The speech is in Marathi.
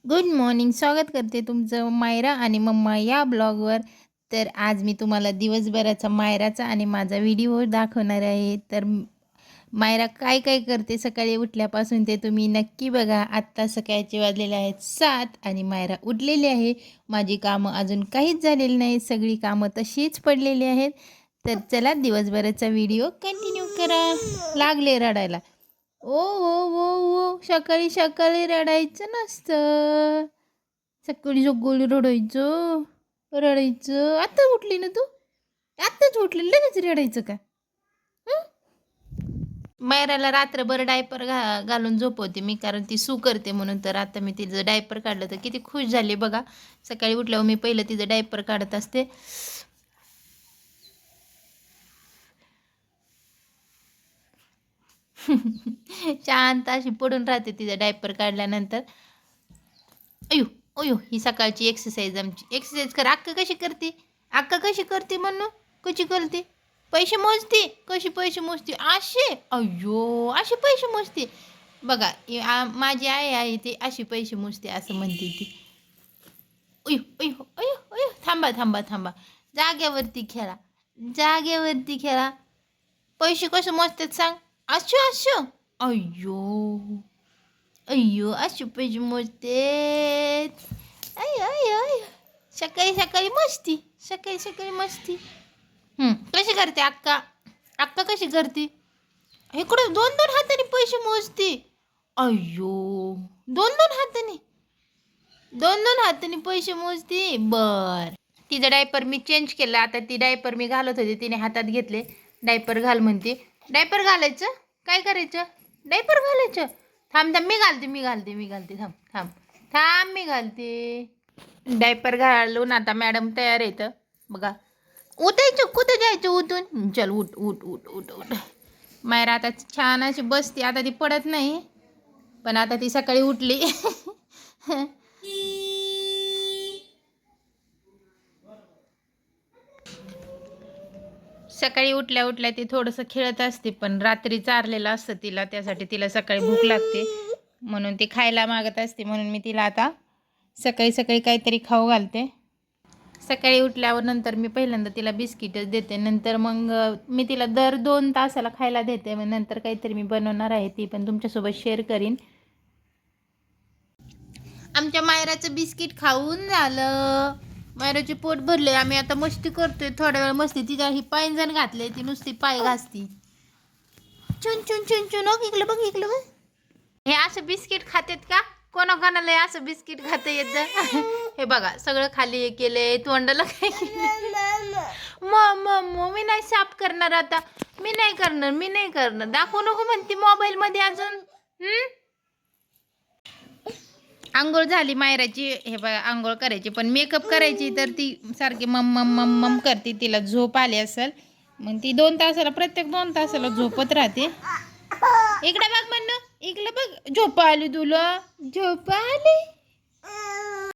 Good morning. स्वागत करते तुमचं मायरा आणि मम्मा या ब्लॉगवर. तर आज मी तुम्हाला दिवसभराचा मायराचा आणि माझा व्हिडिओ दाखवणार आहे. तर मायरा काय काय करते सकाळी उठल्यापासून ते तुम्ही नक्की बघा. आत्ता सकाळचे वाजलेले आहेत 7 आणि मायरा उठलेली आहे. माझी कामं अजून काहीच झालेली नाही, सगळी कामं तशीच पडलेली आहेत. तर चला दिवसभराचा व्हिडिओ कंटिन्यू करा. लागले रडायला. ओ ओ ओ ओ सकाळी सकाळी रडायचं नसतं. सकाळी सकाळी रडायचं. आता उठली ना तू? आत्ताच उठली लगेच रडायचं का? हं? मायराला रात्रभर डायपर घालून झोपवते मी, कारण ती सू करते म्हणून. तर आता मी तिचं डायपर काढलं तर किती खुश झाली बघा. सकाळी उठल्यावर मी पहिलं तिचं डायपर काढत असते. शांत अशी पडून राहते तिचं डायपर काढल्यानंतर. अयो अयो, ही सकाळची एक्सरसाइज आमची. एक्सरसाइज कर. अक्का कशी करते? अक्का कशी करते म्हणून? कशी करते? पैसे मोजते. कशी पैसे मोजते? असे. अयो, असे पैसे मोजते बघा. माझी आई आहे ती अशी पैसे मोजते असं म्हणते ती. अयो अयो अयो अयो, थांबा थांबा थांबा. जाग्यावरती खेळा, जाग्यावरती खेळा. पैसे कसे मोजतात सांग? असं असं. अयो अय्यो, अशी पैसे मोजते. अय अय अय, सकाळी सकाळी मस्ती, सकाळी सकाळी मस्ती. कशी करते अक्का? अक्का कशी करते? इकडे दोन दोन हाताने पैसे मोजते. अय्यो, दोन दोन हाताने, दोन दोन हाताने पैसे मोजते. बर, तिचं डायपर मी चेंज केलं. आता ती डायपर मी घालत होते, तिने हातात घेतले. डायपर घाल म्हणते. डायपर घालायचं काय करायचं? डायपर घालायचं. थांब थांब, मी घालते थांब थांब थांब, मी घालते. डायपर घालून आता मॅडम तयार येतं बघा. उठायचं, कुठं जायचं उठून? चल उठ उठ उठ उठ उठ. मायरा आता छान अशी बसते. आता ती पडत नाही, पण आता ती सकाळी उठली. सकाळी उठल्या उठल्या ती थोडंसं खेळत असते, पण रात्री चारलेलं असतं तिला, त्यासाठी तिला सकाळी भूक लागते म्हणून ती खायला मागत असते. म्हणून मी तिला आता सकाळी सकाळी काहीतरी खाऊ घालते. सकाळी उठल्यावर नंतर मी पहिल्यांदा तिला बिस्किटच देते. नंतर मग मी तिला दर 2 तासाला खायला देते. मग नंतर काहीतरी मी बनवणार आहे, ती पण तुमच्यासोबत शेअर करीन. आमच्या मायराचं बिस्किट खाऊन झालं. मायराचे पोट भरले. आम्ही आता मस्ती करतोय, थोड्या वेळ मस्ती. तिच्या ही पायंजण घातले, ती नुसती पाय घासती. चुन चुन चुन चुन. इकडं बघ, इकडं बघ. हे असं बिस्किट खातेत का? कोणाकोणाला असं बिस्किट खाता येतं? हे बघा, सगळं खाली हे केलंय. तोंडाला काय केलं? मग मी नाही साफ करणार आता. मी नाही करणार. दाखवू नको म्हणते मोबाईलमध्ये अजून. आंघोळ झाली मायराची. हे बघा, आंघोळ करायची, पण मेकअप करायची तर ती सारखी मम मम मम मम करते. तिला झोप आली असेल, मग ती 2 तासाला, प्रत्येक 2 तासाला झोपत राहते. इकडे बघ म्हणणं, इकडे बघ. झोप आली तुला? झोप आली?